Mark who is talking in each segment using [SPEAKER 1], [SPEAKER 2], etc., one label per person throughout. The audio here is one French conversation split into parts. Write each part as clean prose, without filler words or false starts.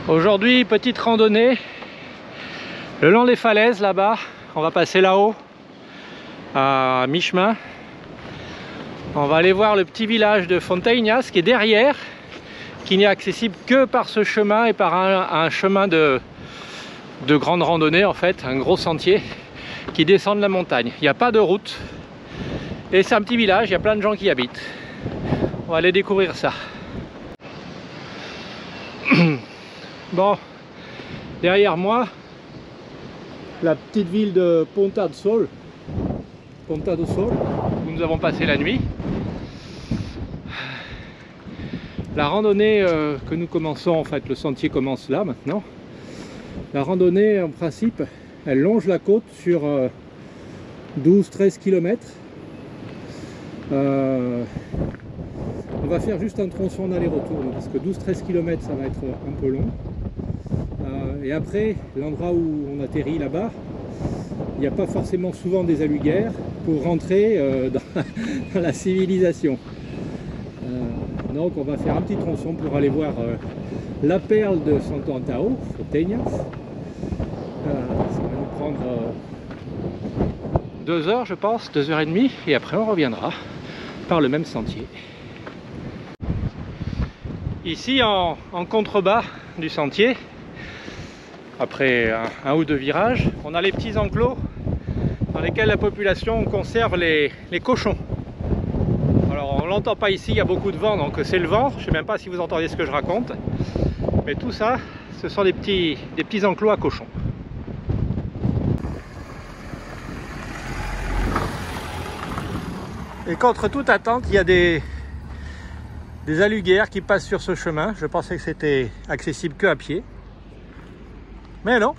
[SPEAKER 1] Aujourd'hui, petite randonnée le long des falaises là-bas. On va passer là-haut à mi-chemin. On va aller voir le petit village de Fonteignàs qui est derrière, qui n'est accessible que par ce chemin et par un chemin de grande randonnée, en fait, un gros sentier qui descend de la montagne. Il n'y a pas de route et c'est un petit village, il y a plein de gens qui y habitent. On va aller découvrir ça. Bon, derrière moi, la petite ville de Ponta do Sol, où nous avons passé la nuit. La randonnée que nous commençons, en fait, le sentier commence là maintenant. La randonnée, en principe, elle longe la côte sur 12-13 km. On va faire juste un tronçon d'aller-retour, parce que 12-13 km, ça va être un peu long. Et après, l'endroit où on atterrit là-bas, il n'y a pas forcément souvent des aluguères pour rentrer dans la civilisation. Donc on va faire un petit tronçon pour aller voir la perle de Santo Antão, Fonteignàs. Ça va nous prendre 2 heures, je pense, 2 heures et demie, et après on reviendra par le même sentier. Ici en contrebas du sentier, après un ou deux virages, on a les petits enclos dans lesquels la population conserve les cochons. Alors on l'entend pas ici, il y a beaucoup de vent, donc c'est le vent. Je sais même pas si vous entendez ce que je raconte, mais tout ça, ce sont des petits enclos à cochons. Et contre toute attente, il y a des aluguères qui passent sur ce chemin. Je pensais que c'était accessible que à pied. Mais non.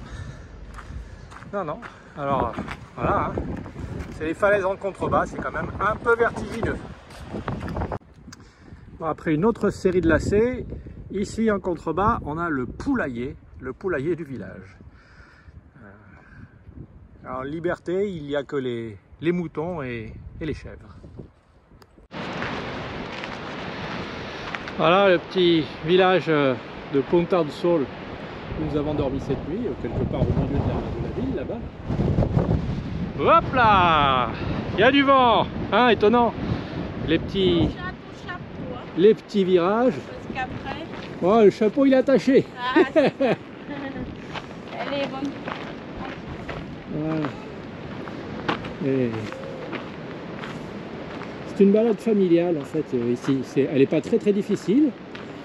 [SPEAKER 1] Non. Alors, voilà. Hein. C'est les falaises en contrebas, c'est quand même un peu vertigineux. Bon, après une autre série de lacets, ici en contrebas, on a le poulailler du village. Alors, liberté, il n'y a que les moutons et les chèvres. Voilà le petit village de Ponta do Sol où nous avons dormi cette nuit, quelque part au milieu de la ville là-bas. Hop là, il y a du vent, hein, étonnant. Les petits virages. Oh, le chapeau il est attaché.
[SPEAKER 2] Ah, elle est bonne.
[SPEAKER 1] Voilà. C'est une balade familiale en fait ici. Elle n'est pas très difficile,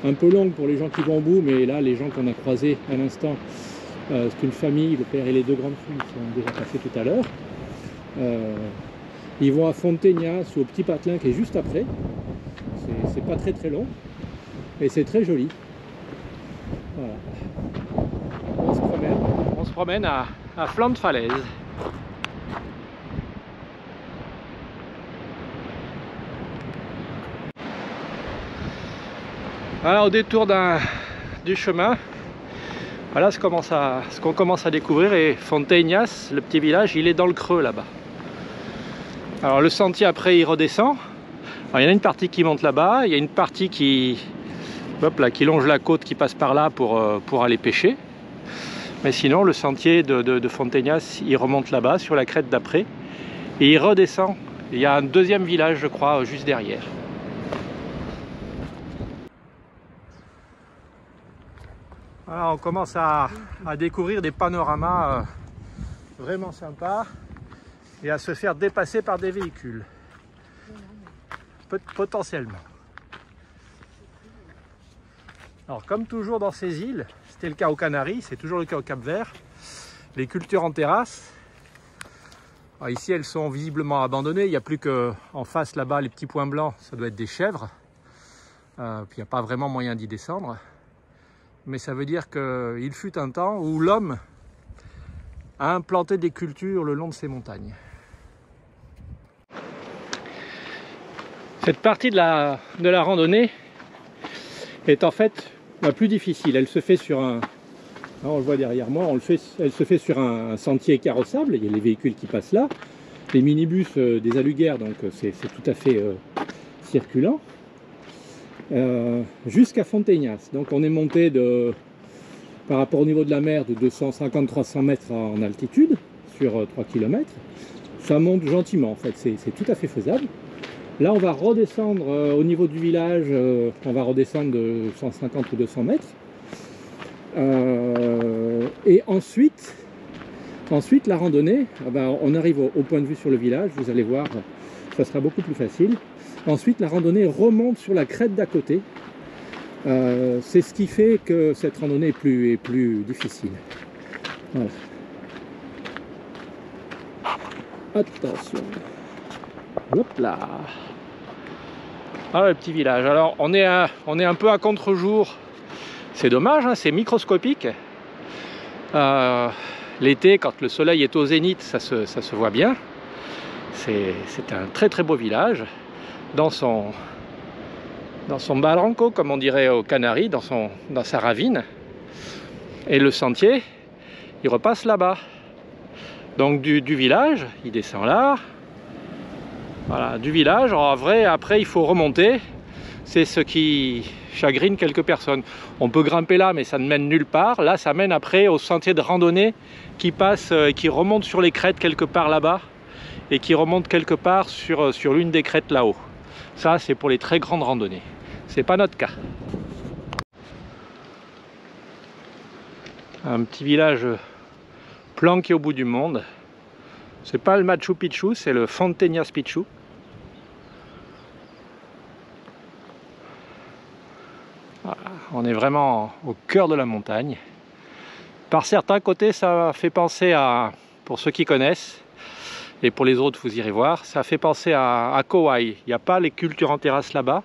[SPEAKER 1] un peu longue pour les gens qui vont au bout, mais là les gens qu'on a croisés à l'instant, c'est une famille, le père et les 2 grandes filles qui sont déjà passées tout à l'heure. Ils vont à Fonteignàs ou au petit patelin qui est juste après. C'est pas très long et c'est très joli. Voilà. On se promène à flanc de falaise. Voilà, au détour du chemin, voilà ce qu'on commence à découvrir. Et Fonteignàs, le petit village, il est dans le creux là-bas. Alors le sentier après il redescend. Alors, il y en a une partie qui monte là-bas, il y a une partie qui longe la côte, qui passe par là pour aller pêcher. Mais sinon le sentier de Fonteignàs, il remonte là-bas sur la crête d'après et il redescend. Il y a un deuxième village, je crois, juste derrière. Voilà, on commence à découvrir des panoramas vraiment sympas et à se faire dépasser par des véhicules, potentiellement. Alors comme toujours dans ces îles, c'était le cas aux Canaries, c'est toujours le cas au Cap-Vert, les cultures en terrasse. Alors ici elles sont visiblement abandonnées, il n'y a plus qu'en face là-bas les petits points blancs, ça doit être des chèvres, puis il n'y a pas vraiment moyen d'y descendre. Mais ça veut dire qu'il fut un temps où l'homme a implanté des cultures le long de ces montagnes. Cette partie de la randonnée est en fait la plus difficile. Elle se fait sur un... on le voit derrière moi, elle se fait sur un sentier carrossable. Il y a les véhicules qui passent là. Les minibus des aluguères, donc c'est tout à fait circulant. Jusqu'à Fonteignàs. Donc on est monté de par rapport au niveau de la mer de 250-300 mètres en altitude sur 3 km. Ça monte gentiment en fait, c'est tout à fait faisable. Là on va redescendre au niveau du village, on va redescendre de 150 ou 200 mètres. Et ensuite la randonnée, on arrive au point de vue sur le village, vous allez voir, ça sera beaucoup plus facile. Ensuite la randonnée remonte sur la crête d'à côté. C'est ce qui fait que cette randonnée est plus difficile. Voilà. Attention. Hop là. Ah, le petit village. Alors on est un peu à contre-jour. C'est dommage, hein, c'est microscopique. L'été, quand le soleil est au zénith, ça se voit bien. C'est un très très beau village. Dans son barranco, comme on dirait aux Canaries, dans sa ravine. Et le sentier, il repasse là-bas. Donc du village, il descend là. Voilà, du village. En vrai, après, il faut remonter. C'est ce qui chagrine quelques personnes. On peut grimper là, mais ça ne mène nulle part. Là, ça mène après au sentier de randonnée qui passe, qui remonte sur les crêtes quelque part là-bas et qui remonte quelque part sur l'une des crêtes là-haut. Ça, c'est pour les très grandes randonnées. C'est pas notre cas. Un petit village planqué au bout du monde. C'est pas le Machu Picchu, c'est le Fontainhas Picchu. Voilà, on est vraiment au cœur de la montagne. Par certains côtés, ça fait penser à, pour ceux qui connaissent, et pour les autres, vous irez voir, ça fait penser à Kauai. Il n'y a pas les cultures en terrasse là-bas,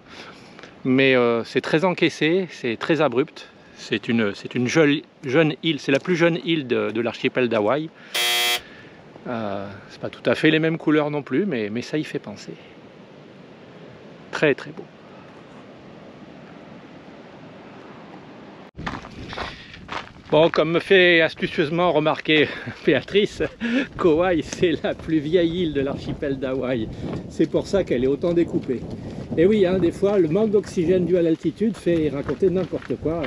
[SPEAKER 1] mais c'est très encaissé, c'est très abrupt. C'est une jeune île, c'est la plus jeune île de l'archipel d'Hawaï. C'est pas tout à fait les mêmes couleurs non plus, mais ça y fait penser. Très très beau. Bon, comme me fait astucieusement remarquer Béatrice, Kauai, c'est la plus vieille île de l'archipel d'Hawaï. C'est pour ça qu'elle est autant découpée. Et oui, hein, des fois, le manque d'oxygène dû à l'altitude fait raconter n'importe quoi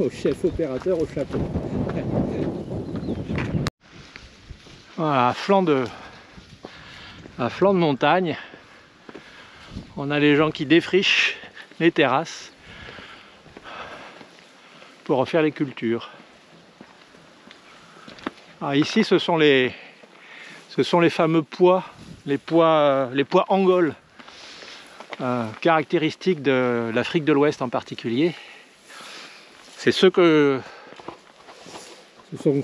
[SPEAKER 1] au chef opérateur au chapeau. Voilà, à flanc de montagne, on a les gens qui défrichent les terrasses pour refaire les cultures. Alors ici, ce sont les fameux pois, les pois Angol, caractéristiques de l'Afrique de l'Ouest en particulier. Ce sont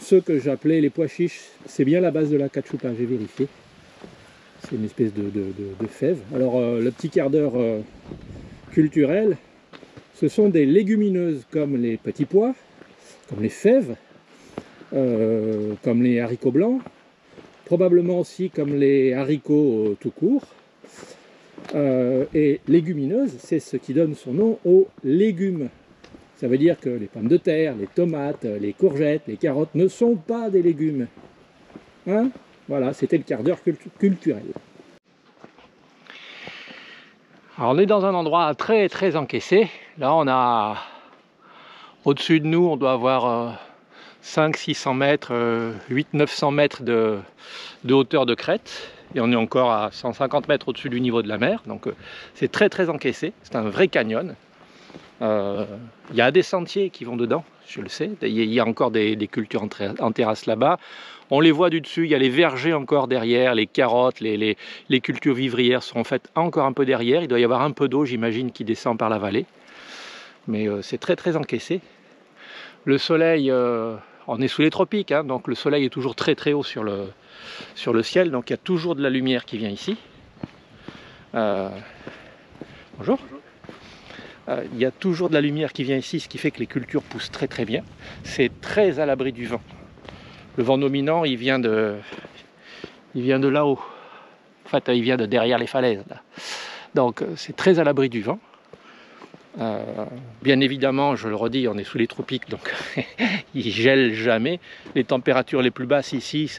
[SPEAKER 1] ceux que j'appelais les pois chiches. C'est bien la base de la cachupa, j'ai vérifié. C'est une espèce de fève. Alors le petit quart d'heure culturel, ce sont des légumineuses comme les petits pois, comme les fèves, comme les haricots blancs, probablement aussi comme les haricots tout court. Et légumineuse, c'est ce qui donne son nom aux légumes. Ça veut dire que les pommes de terre, les tomates, les courgettes, les carottes ne sont pas des légumes. Hein? Voilà, c'était le quart d'heure culturel. Alors on est dans un endroit très très encaissé. Là on a au-dessus de nous, on doit avoir 500-600 mètres, 800-900 mètres de hauteur de crête. Et on est encore à 150 mètres au-dessus du niveau de la mer. Donc c'est très très encaissé. C'est un vrai canyon. Il y a des sentiers qui vont dedans, je le sais. Il y a encore des cultures en terrasse là-bas. On les voit du dessus, il y a les vergers encore derrière, les carottes, les cultures vivrières sont en fait encore un peu derrière. Il doit y avoir un peu d'eau, j'imagine, qui descend par la vallée. Mais c'est très très encaissé. Le soleil, on est sous les tropiques, hein, donc le soleil est toujours très très haut sur le ciel. Donc il y a toujours de la lumière qui vient ici. Bonjour. Il y a toujours de la lumière qui vient ici, ce qui fait que les cultures poussent très très bien. C'est très à l'abri du vent. Le vent dominant, il vient de là-haut. En fait, il vient de derrière les falaises. Là. Donc c'est très à l'abri du vent. Bien évidemment, je le redis, on est sous les tropiques, donc il gèle jamais. Les températures les plus basses ici,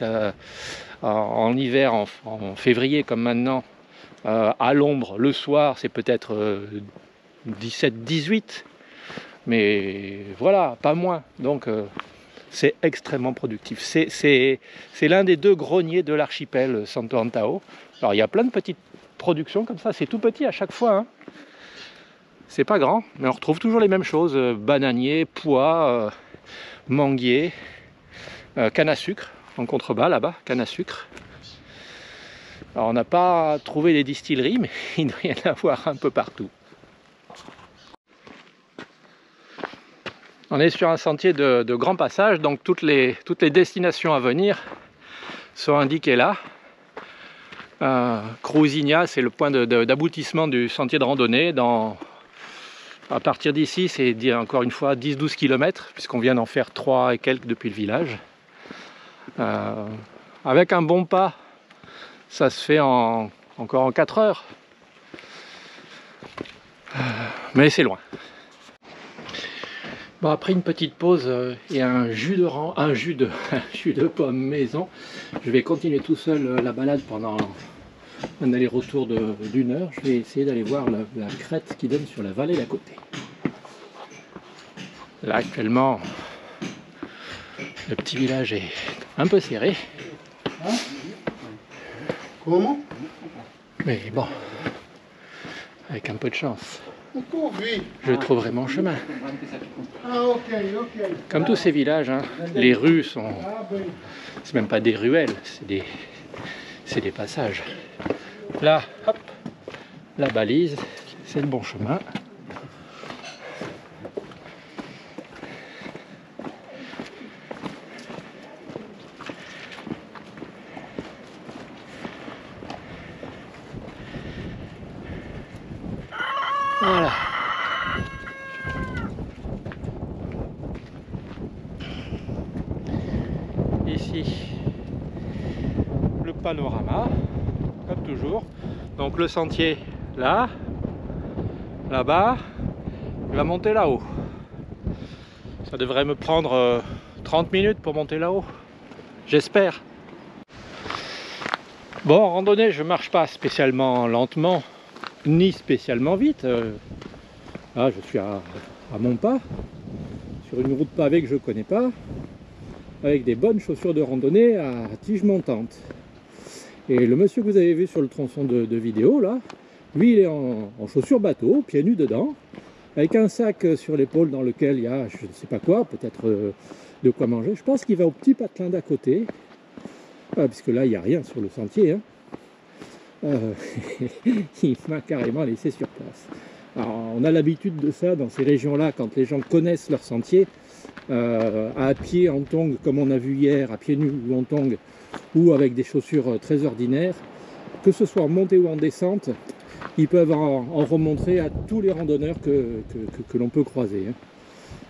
[SPEAKER 1] en hiver, en février comme maintenant, à l'ombre, le soir, c'est peut-être 17-18. mais voilà, pas moins. Donc c'est extrêmement productif. C'est l'un des 2 greniers de l'archipel Santo Antão. Alors il y a plein de petites productions comme ça, c'est tout petit à chaque fois, hein. C'est pas grand, mais on retrouve toujours les mêmes choses, bananier, pois, manguier, canne à sucre, en contrebas là-bas, canne à sucre. Alors on n'a pas trouvé les distilleries, mais il doit y en avoir un peu partout. On est sur un sentier de grand passage, donc toutes les destinations à venir sont indiquées là. Cruzinha, c'est le point d'aboutissement du sentier de randonnée. À partir d'ici, c'est encore une fois 10-12 km, puisqu'on vient d'en faire 3 et quelques depuis le village. Avec un bon pas, ça se fait encore en 4 heures. Mais c'est loin. Bon, après une petite pause et un jus de pomme maison, je vais continuer tout seul la balade pendant un aller-retour d'1 heure. Je vais essayer d'aller voir la crête qui donne sur la vallée d'à côté. Là actuellement, le petit village est un peu serré.
[SPEAKER 2] Comment?
[SPEAKER 1] Mais bon, avec un peu de chance, je trouverai mon chemin. Comme tous ces villages, hein, les rues sont... C'est même pas des ruelles, c'est des passages. Là, hop, la balise, c'est le bon chemin. Voilà. Ici, le panorama, comme toujours. Donc le sentier là, là-bas, il va monter là-haut. Ça devrait me prendre 30 minutes pour monter là-haut, j'espère. Bon, en randonnée, je marche pas spécialement lentement, ni spécialement vite. Là, je suis à mon pas, sur une route pavée que je connais pas, avec des bonnes chaussures de randonnée à tige montante. Et le monsieur que vous avez vu sur le tronçon de vidéo, là, lui, il est en chaussures bateau, pieds nus dedans, avec un sac sur l'épaule dans lequel il y a, je ne sais pas quoi, peut-être de quoi manger. Je pense qu'il va au petit patelin d'à côté, puisque là, il n'y a rien sur le sentier, hein. Il m'a carrément laissé sur place. Alors, on a l'habitude de ça dans ces régions-là, quand les gens connaissent leur sentier, à pied, en tongs, comme on a vu hier, à pieds nus ou en tongs, ou avec des chaussures très ordinaires, que ce soit en montée ou en descente, ils peuvent en remontrer à tous les randonneurs que l'on peut croiser, hein.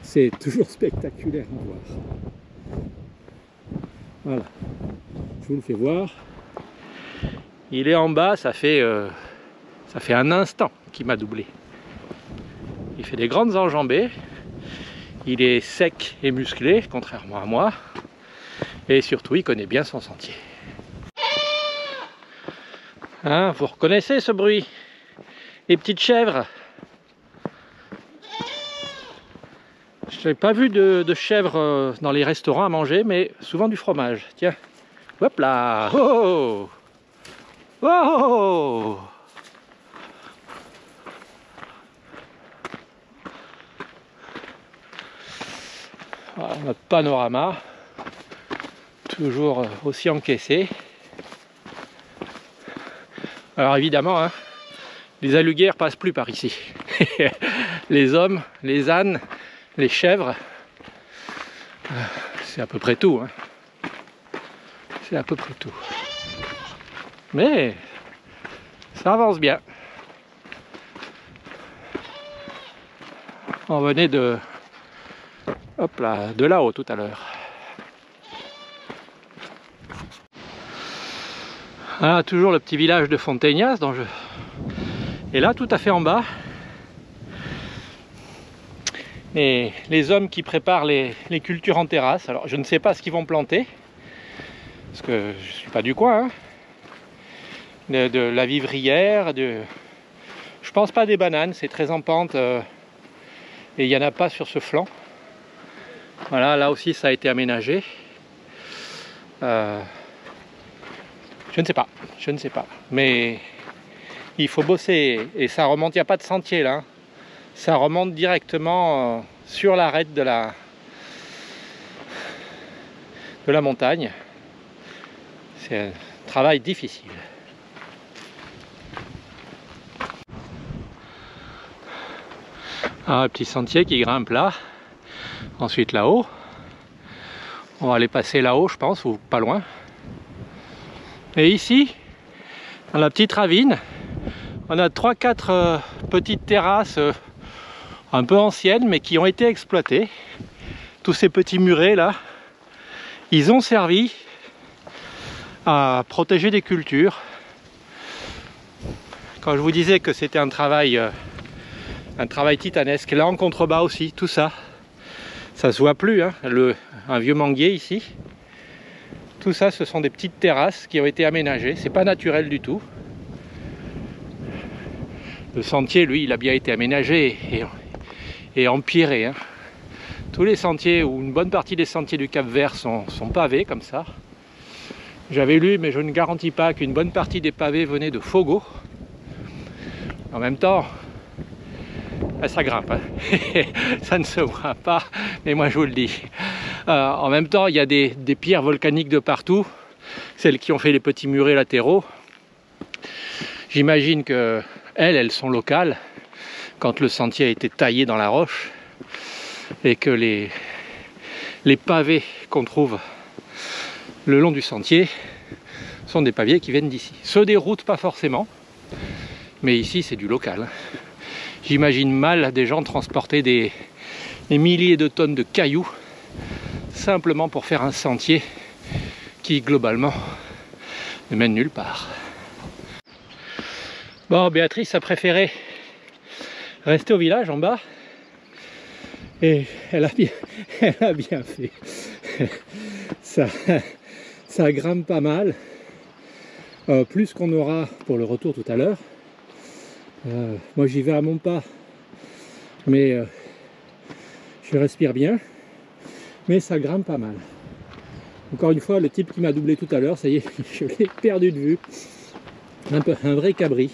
[SPEAKER 1] C'est toujours spectaculaire à voir. Voilà, je vous le fais voir. Il est en bas, ça fait un instant qu'il m'a doublé. Il fait des grandes enjambées. Il est sec et musclé, contrairement à moi. Et surtout, il connaît bien son sentier. Hein, vous reconnaissez ce bruit? Les petites chèvres. Je n'ai pas vu de chèvres dans les restaurants à manger, mais souvent du fromage. Tiens, hop là. Oh, oh, oh. Voilà, notre panorama, toujours aussi encaissé. Alors évidemment, hein, les alugairs passent plus par ici. Les hommes, les ânes, les chèvres, c'est à peu près tout, hein. C'est à peu près tout. Mais ça avance bien. On venait de... Hop là, de là-haut tout à l'heure. Ah, toujours le petit village de Fontainhas dont je... Et là, tout à fait en bas, et les hommes qui préparent les cultures en terrasse. Alors, je ne sais pas ce qu'ils vont planter, parce que je ne suis pas du coin, hein. De la vivrière, je pense pas des bananes, c'est très en pente. Et il n'y en a pas sur ce flanc. Voilà, là aussi ça a été aménagé. Je ne sais pas. Mais il faut bosser. Et ça remonte, il n'y a pas de sentier là. Ça remonte directement sur l'arête de la montagne. C'est un travail difficile. Un petit sentier qui grimpe là. Ensuite là-haut. On va aller passer là-haut, je pense, ou pas loin. Et ici, dans la petite ravine, on a 3-4 petites terrasses un peu anciennes, mais qui ont été exploitées. Tous ces petits murets là, ils ont servi à protéger des cultures. Quand je vous disais que c'était un travail titanesque, là en contrebas aussi, tout ça, ça se voit plus, hein, un vieux manguier ici. Tout ça, ce sont des petites terrasses qui ont été aménagées, c'est pas naturel du tout. Le sentier, lui, il a bien été aménagé et empiré, hein. Tous les sentiers, ou une bonne partie des sentiers du Cap-Vert sont pavés comme ça. J'avais lu, mais je ne garantis pas qu'une bonne partie des pavés venaient de Fogo. En même temps, ça grimpe, hein. Ça ne se voit pas, mais moi je vous le dis. En même temps, il y a des pierres volcaniques de partout, celles qui ont fait les petits murets latéraux. J'imagine que elles sont locales, quand le sentier a été taillé dans la roche, et que les pavés qu'on trouve le long du sentier sont des pavés qui viennent d'ici. Ceux des routes, pas forcément, mais ici c'est du local. J'imagine mal des gens transporter des milliers de tonnes de cailloux simplement pour faire un sentier qui globalement ne mène nulle part. Bon, Béatrice a préféré rester au village en bas et elle a bien fait. Ça grimpe pas mal, plus qu'on aura pour le retour tout à l'heure. Moi j'y vais à mon pas, mais je respire bien, mais ça grimpe pas mal. Encore une fois, le type qui m'a doublé tout à l'heure, ça y est, je l'ai perdu de vue. Un vrai cabri.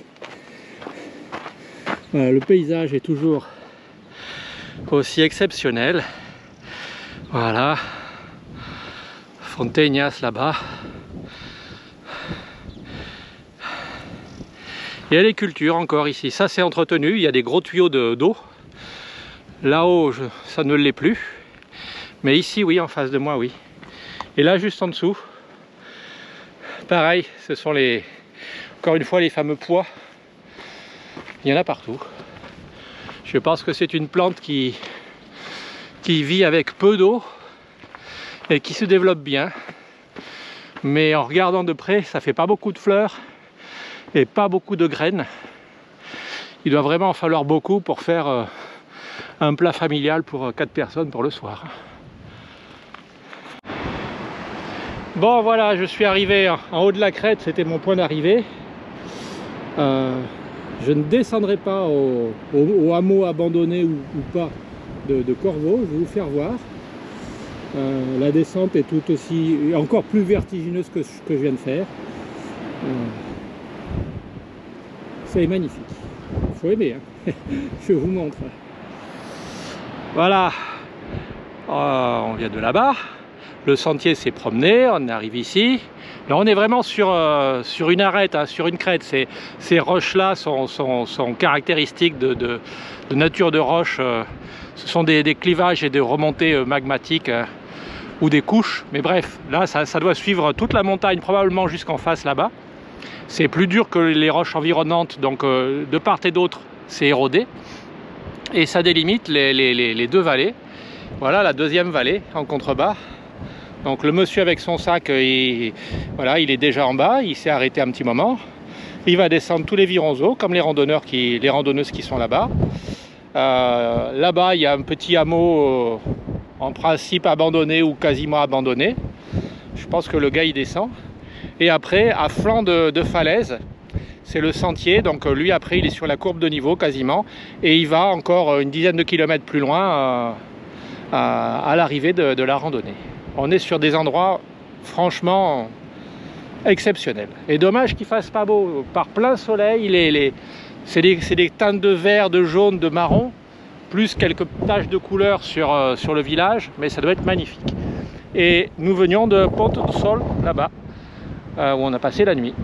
[SPEAKER 1] Voilà, le paysage est toujours aussi exceptionnel. Voilà, Fontainhas là-bas. Il y a les cultures encore ici, ça c'est entretenu, il y a des gros tuyaux d'eau. Là-haut, ça ne l'est plus. Mais ici, oui, en face de moi, oui. Et là, juste en dessous, pareil, ce sont encore une fois les fameux pois. Il y en a partout. Je pense que c'est une plante qui vit avec peu d'eau et qui se développe bien. Mais en regardant de près, ça fait pas beaucoup de fleurs et pas beaucoup de graines. Il doit vraiment en falloir beaucoup pour faire un plat familial pour 4 personnes pour le soir. Bon voilà, je suis arrivé en haut de la crête, c'était mon point d'arrivée. Je ne descendrai pas au hameau abandonné ou pas de Corvaux, je vais vous faire voir. La descente est tout aussi, encore plus vertigineuse que ce que je viens de faire. C'est magnifique, il faut aimer, hein. Je vous montre. Voilà, on vient de là-bas, le sentier s'est promené, on arrive ici. Là on est vraiment sur une arête, hein, sur une crête. Ces roches-là sont caractéristiques de nature de roche. Ce sont des clivages et des remontées magmatiques ou des couches. Mais bref, là ça doit suivre toute la montagne, probablement jusqu'en face là-bas. C'est plus dur que les roches environnantes, donc de part et d'autre c'est érodé. Et ça délimite les deux vallées. Voilà la deuxième vallée en contrebas. Donc le monsieur avec son sac, voilà, il est déjà en bas, il s'est arrêté un petit moment. Il va descendre tous les vironzeaux, comme les randonneuses qui sont là-bas. Là-bas, il y a un petit hameau en principe abandonné ou quasiment abandonné. Je pense que le gars il descend. Et après, à flanc de falaise, c'est le sentier. Donc lui après il est sur la courbe de niveau quasiment. Et il va encore une dizaine de kilomètres plus loin à l'arrivée de la randonnée. On est sur des endroits franchement exceptionnels. Et dommage qu'il fasse pas beau. Par plein soleil, c'est des teintes de vert, de jaune, de marron, plus quelques taches de couleur sur le village, mais ça doit être magnifique. Et nous venions de Ponte do Sol, là-bas, où on a passé la nuit.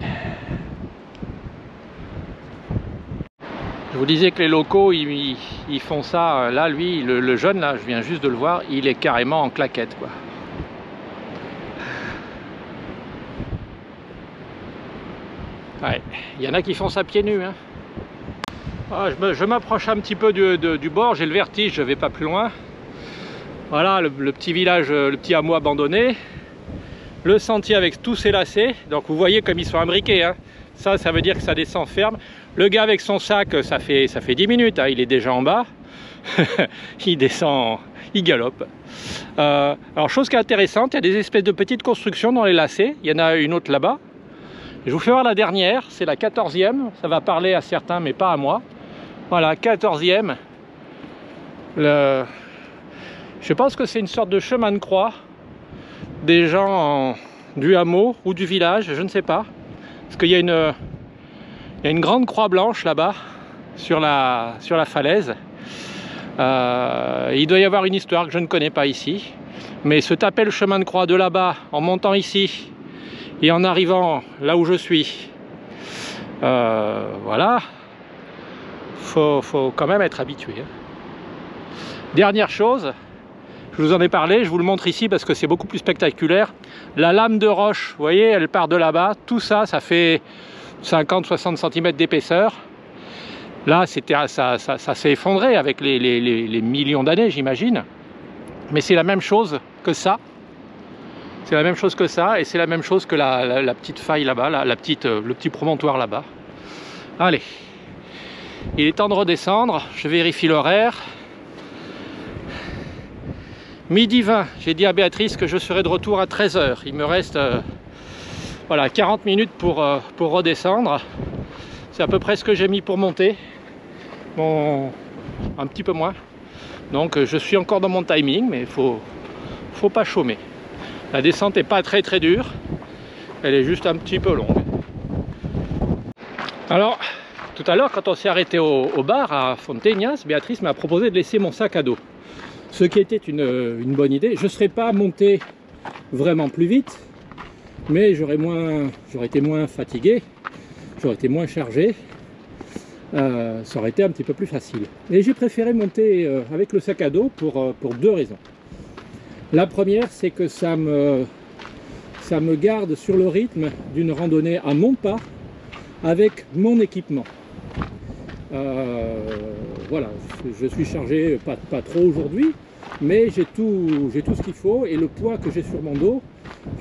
[SPEAKER 1] Je vous disais que les locaux, ils font ça. Là, lui, le jeune, là, je viens juste de le voir, il est carrément en claquette, quoi. Ouais, il y en a qui font ça pieds nus, hein. Ah, je m'approche un petit peu du bord, j'ai le vertige, je vais pas plus loin. Voilà le petit village, le petit hameau abandonné. Le sentier avec tous ses lacets. Donc vous voyez comme ils sont imbriqués, hein. Ça veut dire que ça descend ferme. Le gars avec son sac, ça fait 10 minutes, hein, il est déjà en bas. Il descend, il galope. Alors chose qui est intéressante, il y a des espèces de petites constructions dans les lacets. Il y en a une autre là-bas. Je vous fais voir la dernière, c'est la 14e. Ça va parler à certains, mais pas à moi. Voilà, 14e. Je pense que c'est une sorte de chemin de croix des gens du hameau ou du village, je ne sais pas. Parce qu'il y a une grande croix blanche là-bas sur la falaise. Il doit y avoir une histoire que je ne connais pas ici. Mais se taper le chemin de croix de là-bas en montant ici et en arrivant là où je suis, voilà, faut quand même être habitué, hein. Dernière chose, je vous en ai parlé, je vous le montre ici parce que c'est beaucoup plus spectaculaire. La lame de roche, vous voyez, elle part de là-bas. Tout ça, ça fait 50-60 cm d'épaisseur. Là, ça s'est effondré avec les millions d'années, j'imagine. Mais c'est la même chose que ça. C'est la même chose que ça, et c'est la même chose que la petite faille là-bas, le petit promontoire là-bas. Allez, il est temps de redescendre. Je vérifie l'horaire. Midi 20, j'ai dit à Béatrice que je serai de retour à 13 h. Il me reste voilà, 40 minutes pour redescendre. C'est à peu près ce que j'ai mis pour monter. Bon, un petit peu moins. Donc je suis encore dans mon timing, mais il faut pas chômer. La descente n'est pas très dure. Elle est juste un petit peu longue. Alors, tout à l'heure, quand on s'est arrêté au bar à Fonteñas, Béatrice m'a proposé de laisser mon sac à dos. Ce qui était une bonne idée. Je ne serais pas monté vraiment plus vite, mais j'aurais été moins fatigué, j'aurais été moins chargé, ça aurait été un petit peu plus facile. Et j'ai préféré monter avec le sac à dos pour 2 raisons. La première, c'est que ça me garde sur le rythme d'une randonnée à mon pas avec mon équipement. Voilà, je suis chargé pas trop aujourd'hui, mais j'ai tout ce qu'il faut, et le poids que j'ai sur mon dos,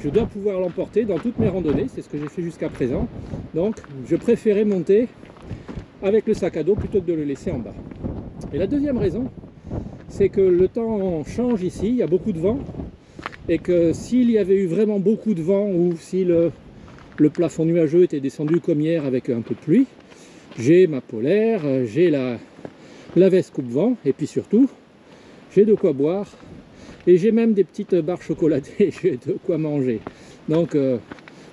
[SPEAKER 1] je dois pouvoir l'emporter dans toutes mes randonnées. C'est ce que j'ai fait jusqu'à présent. Donc je préférais monter avec le sac à dos plutôt que de le laisser en bas. Et la deuxième raison, c'est que le temps change ici, il y a beaucoup de vent, et que s'il y avait eu vraiment beaucoup de vent, ou si le plafond nuageux était descendu comme hier avec un peu de pluie, j'ai ma polaire, j'ai la veste coupe-vent, et puis surtout, j'ai de quoi boire, et j'ai même des petites barres chocolatées, j'ai de quoi manger. Donc,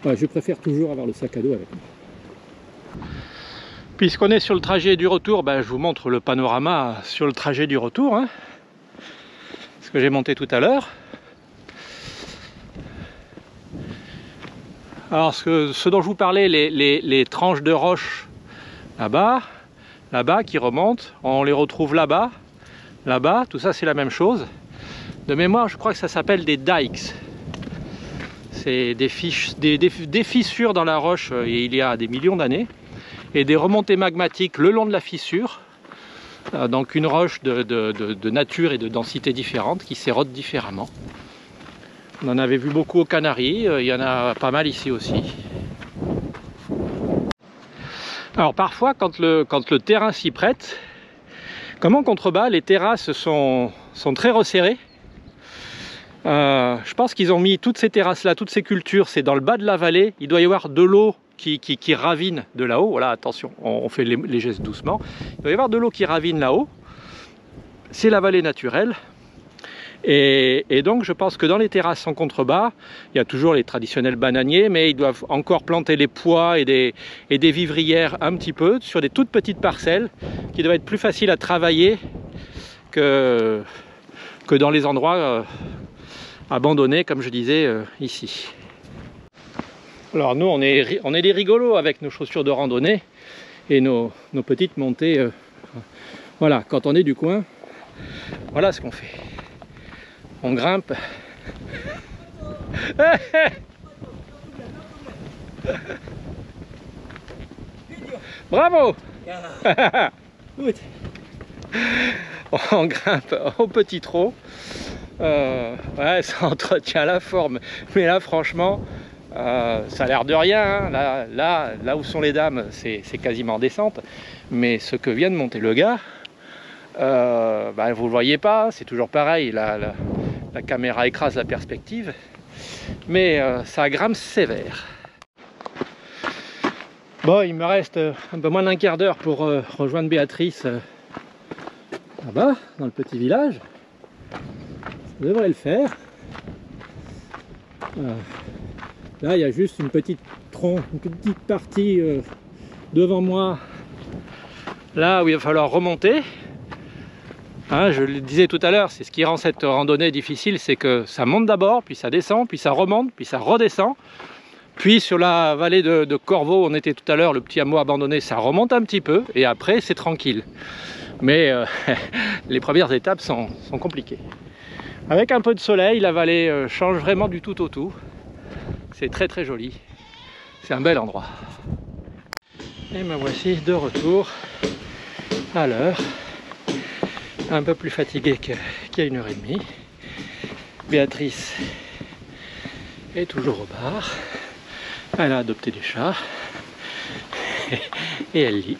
[SPEAKER 1] voilà, je préfère toujours avoir le sac à dos avec moi. Puisqu'on est sur le trajet du retour, je vous montre le panorama sur le trajet du retour, hein, ce que j'ai monté tout à l'heure. Alors, ce dont je vous parlais, les tranches de roche là-bas, qui remontent, on les retrouve là-bas, tout ça c'est la même chose. De mémoire, je crois que ça s'appelle des dikes. C'est des fissures dans la roche il y a des millions d'années, et des remontées magmatiques le long de la fissure. Donc une roche de nature et de densité différente qui s'érode différemment. On en avait vu beaucoup aux Canaries, il y en a pas mal ici aussi. Alors parfois, quand le terrain s'y prête, comme en contrebas, les terrasses sont très resserrées. Je pense qu'ils ont mis toutes ces terrasses-là, toutes ces cultures, c'est dans le bas de la vallée. Il doit y avoir de l'eau qui ravine de là-haut. Voilà, attention, on fait les gestes doucement. Il va y avoir de l'eau qui ravine là-haut. C'est la vallée naturelle. Et donc je pense que dans les terrasses en contrebas, il y a toujours les traditionnels bananiers, mais ils doivent encore planter les pois et des vivrières un petit peu sur des toutes petites parcelles qui doivent être plus faciles à travailler que dans les endroits abandonnés, comme je disais ici. Alors nous on est des rigolos avec nos chaussures de randonnée et nos petites montées. Voilà, quand on est du coin, voilà ce qu'on fait. On grimpe. Bravo. On grimpe au petit trot. Ouais, ça entretient la forme. Mais là, franchement, ça a l'air de rien. Hein. Là où sont les dames, c'est quasiment descente. Mais ce que vient de monter le gars, vous ne le voyez pas. C'est toujours pareil. La caméra écrase la perspective, mais ça grimpe sévère. Bon, il me reste un peu moins d'un quart d'heure pour rejoindre Béatrice là-bas, dans le petit village. Ça devrait le faire. Là, il y a juste une petite partie devant moi, là où il va falloir remonter. Hein, je le disais tout à l'heure, c'est ce qui rend cette randonnée difficile, c'est que ça monte d'abord, puis ça descend, puis ça remonte, puis ça redescend. Puis sur la vallée de Corvaux, où on était tout à l'heure, le petit hameau abandonné, ça remonte un petit peu, et après c'est tranquille. Mais les premières étapes sont compliquées. Avec un peu de soleil, la vallée change vraiment du tout au tout. C'est très très joli. C'est un bel endroit. Et me voici de retour à l'heure. Un peu plus fatigué qu'il y a 1h30. Béatrice est toujours au bar. Elle a adopté des chats. Et elle lit.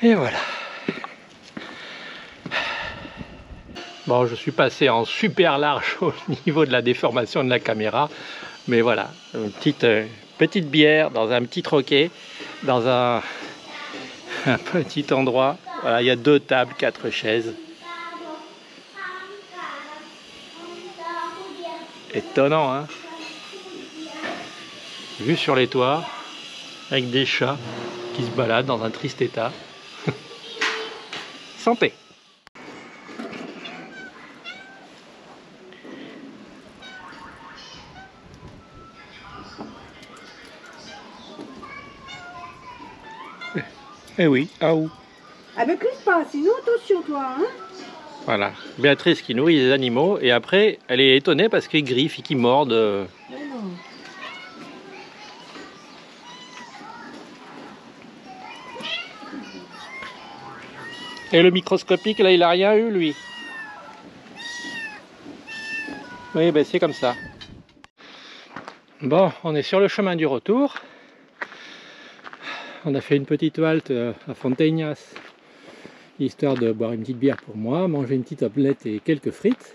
[SPEAKER 1] Et voilà. Bon, je suis passé en super large au niveau de la déformation de la caméra. Mais voilà, une petite bière dans un petit troquet, dans un petit endroit. Voilà, il y a 2 tables, 4 chaises. Étonnant, hein? Vue sur les toits, avec des chats qui se baladent dans un triste état. Santé! Eh oui, ah ou.
[SPEAKER 2] Ah ben crise pas, sinon attention toi, hein.
[SPEAKER 1] Voilà, Béatrice qui nourrit les animaux et après elle est étonnée parce qu'ils griffent et qu'ils mordent. Et le microscopique là il a rien eu lui. Oui ben c'est comme ça. Bon, on est sur le chemin du retour. On a fait une petite halte à Fontainhas, histoire de boire une petite bière pour moi, manger une petite omelette et quelques frites.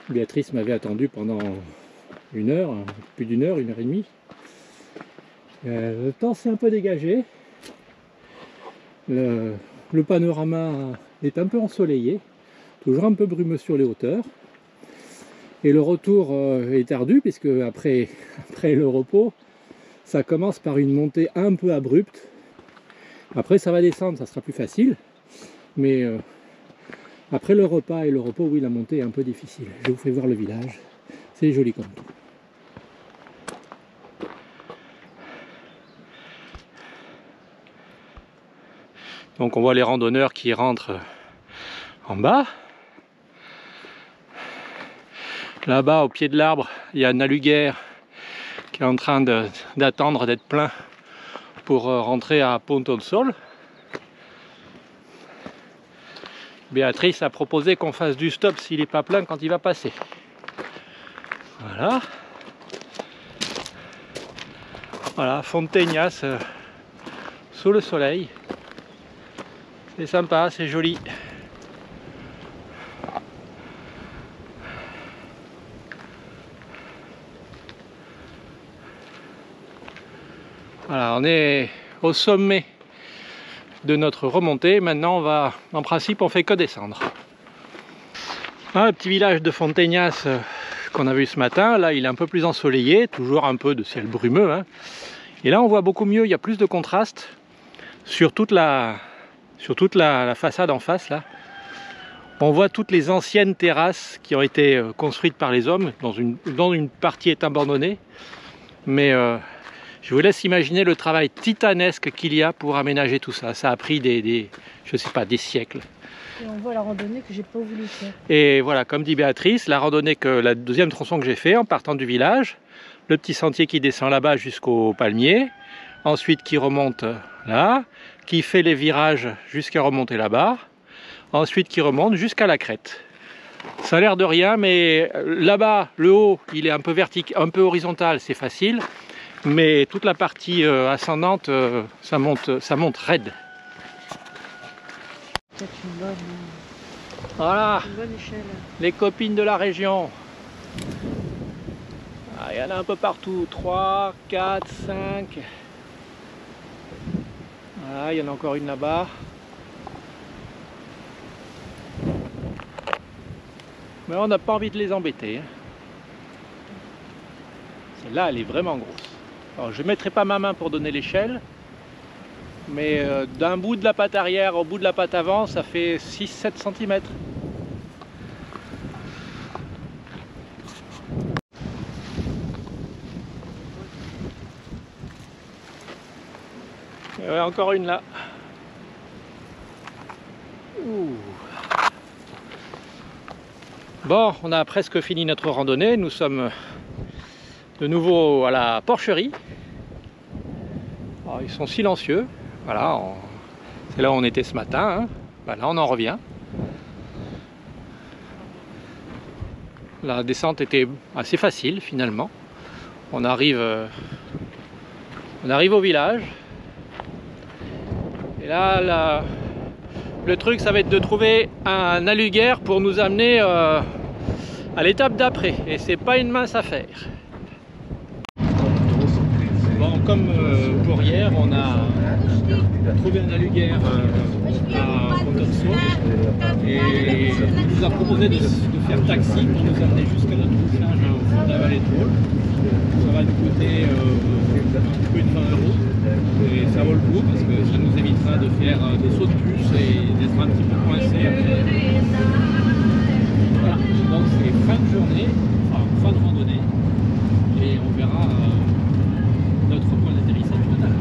[SPEAKER 1] Béatrice m'avait attendu pendant 1 heure, plus d'1 heure, 1h30. Le temps s'est un peu dégagé. Le panorama est un peu ensoleillé, toujours un peu brumeux sur les hauteurs. Et le retour est ardu, puisque après le repos, ça commence par une montée un peu abrupte. Après ça va descendre, ça sera plus facile. Mais après le repas et le repos, oui, la montée est un peu difficile. Je vous fais voir le village. C'est joli comme tout. Donc on voit les randonneurs qui rentrent en bas. Là-bas, au pied de l'arbre, il y a un aluguère qui est en train d'attendre d'être plein pour rentrer à Pontonsol. Béatrice a proposé qu'on fasse du stop s'il n'est pas plein quand il va passer. Voilà. Voilà, Fontainhas sous le soleil. C'est sympa, c'est joli. Voilà, on est au sommet de notre remontée. Maintenant, en principe, on fait que descendre. Ah, le petit village de Fonteñas qu'on a vu ce matin, là, il est un peu plus ensoleillé, toujours un peu de ciel brumeux, hein. Et là, on voit beaucoup mieux, il y a plus de contraste sur toute la façade en face, là. On voit toutes les anciennes terrasses qui ont été construites par les hommes, dont une partie est abandonnée. Mais je vous laisse imaginer le travail titanesque qu'il y a pour aménager tout ça. Ça a pris je sais pas, des siècles.
[SPEAKER 2] Et on voit la randonnée que j'ai pas voulu faire.
[SPEAKER 1] Et voilà, comme dit Béatrice, la deuxième tronçon que j'ai fait en partant du village, le petit sentier qui descend là-bas jusqu'au palmier, ensuite qui remonte là, qui fait les virages jusqu'à remonter là-bas, ensuite qui remonte jusqu'à la crête. Ça a l'air de rien, mais là-bas, le haut, il est un peu un peu horizontal, c'est facile, mais toute la partie ascendante, ça monte raide.
[SPEAKER 2] C'est une bonne,
[SPEAKER 1] Voilà,
[SPEAKER 2] une bonne échelle.
[SPEAKER 1] les copines de la région. Ah, il y en a un peu partout, 3, 4, 5. Voilà, il y en a encore une là-bas. Mais on n'a pas envie de les embêter. Celle-là, elle est vraiment grosse. Alors, je ne mettrai pas ma main pour donner l'échelle, mais d'un bout de la patte arrière au bout de la patte avant, ça fait 6-7 cm. Et ouais, encore une là. Ouh. Bon, on a presque fini notre randonnée. Nous sommes de nouveau à la porcherie. Alors, ils sont silencieux. Voilà, c'est là où on était ce matin. Hein. Ben là, on en revient. La descente était assez facile finalement. On arrive au village. Et là, le truc, ça va être de trouver un aluguer pour nous amener à l'étape d'après. Et c'est pas une mince affaire. Bon, comme pour hier, on a trouvé un aluguer à Pontorso et il nous a proposé de faire taxi pour nous amener jusqu'à notre couchage au fond de la vallée de Rôle. Ça va nous coûter un petit peu de 20 €. Et ça vaut le coup parce que ça nous évitera de faire des sauts de puce et d'être un petit peu coincé après. Voilà, donc c'est fin de journée, enfin fin de randonnée, et on verra notre point d'atterrissage total.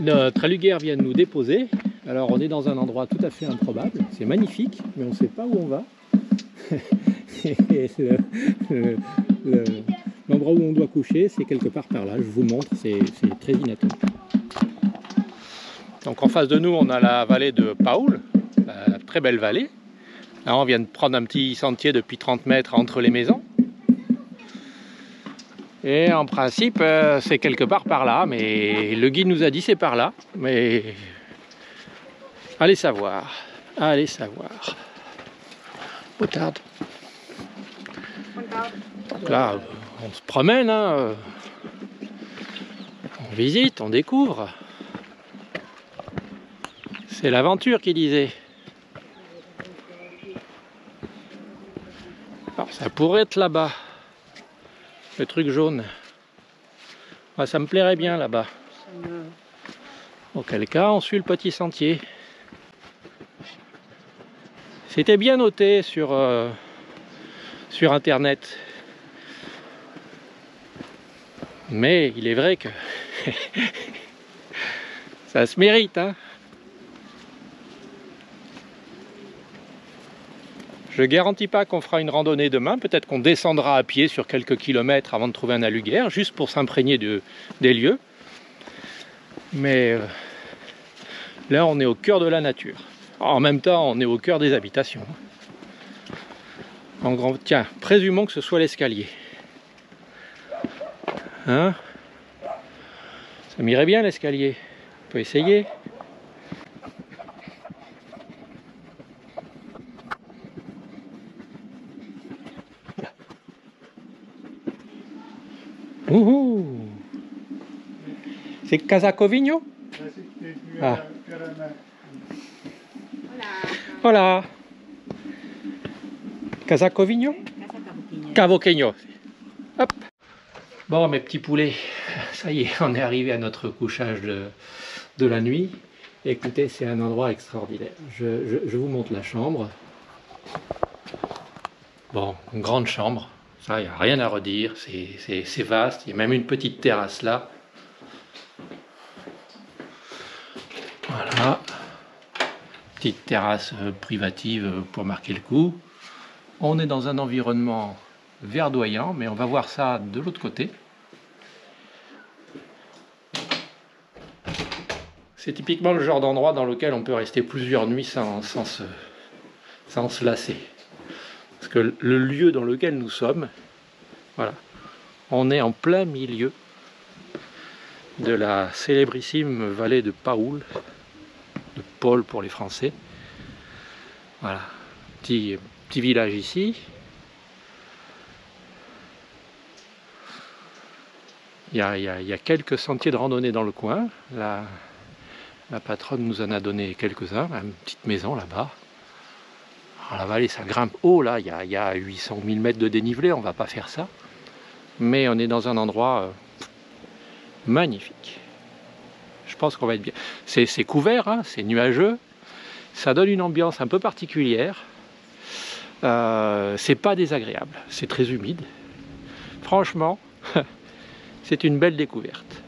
[SPEAKER 1] Notre aluguer vient de nous déposer. Alors on est dans un endroit tout à fait improbable. C'est magnifique, mais on ne sait pas où on va. L'endroit où on doit coucher, c'est quelque part par là. Je vous montre, c'est très inattendu. Donc en face de nous, on a la vallée de Paul, la très belle vallée. Là, on vient de prendre un petit sentier depuis 30 mètres entre les maisons. Et en principe, c'est quelque part par là, mais le guide nous a dit c'est par là. Mais allez savoir, allez savoir. Moutarde. Donc là, on se promène, hein. On visite, on découvre. C'est l'aventure qui disait. Alors ça pourrait être là-bas. Le truc jaune. Ah, ça me plairait bien là-bas. Auquel cas, on suit le petit sentier. C'était bien noté sur internet. Mais il est vrai que ça se mérite, hein. Je garantis pas qu'on fera une randonnée demain, peut-être qu'on descendra à pied sur quelques kilomètres avant de trouver un aluguer, juste pour s'imprégner des lieux. Mais là, on est au cœur de la nature. En même temps, on est au cœur des habitations. Tiens, présumons que ce soit l'escalier. Hein? Ça m'irait bien l'escalier. On peut essayer. Ouhou! C'est Casa Covigno? Ah. Hola. Casa Covigno? Cavoqueño. Hop. Bon, mes petits poulets, ça y est, on est arrivé à notre couchage de la nuit. Écoutez, c'est un endroit extraordinaire. Je vous montre la chambre. Bon, une grande chambre. Ça, il n'y a rien à redire. C'est vaste. Il y a même une petite terrasse là. Voilà. Petite terrasse privative pour marquer le coup. On est dans un environnement verdoyant, mais on va voir ça de l'autre côté. C'est typiquement le genre d'endroit dans lequel on peut rester plusieurs nuits sans se lasser. Parce que le lieu dans lequel nous sommes, voilà, on est en plein milieu de la célébrissime vallée de Paúl, de Paul pour les Français. Voilà, petit village ici. Il y a quelques sentiers de randonnée dans le coin. La patronne nous en a donné quelques-uns. Une petite maison là-bas. La vallée, ça grimpe haut là. Il y a 800 000 mètres de dénivelé. On va pas faire ça. Mais on est dans un endroit magnifique. Je pense qu'on va être bien. C'est couvert, hein, c'est nuageux. Ça donne une ambiance un peu particulière. C'est pas désagréable. C'est très humide. Franchement, c'est une belle découverte.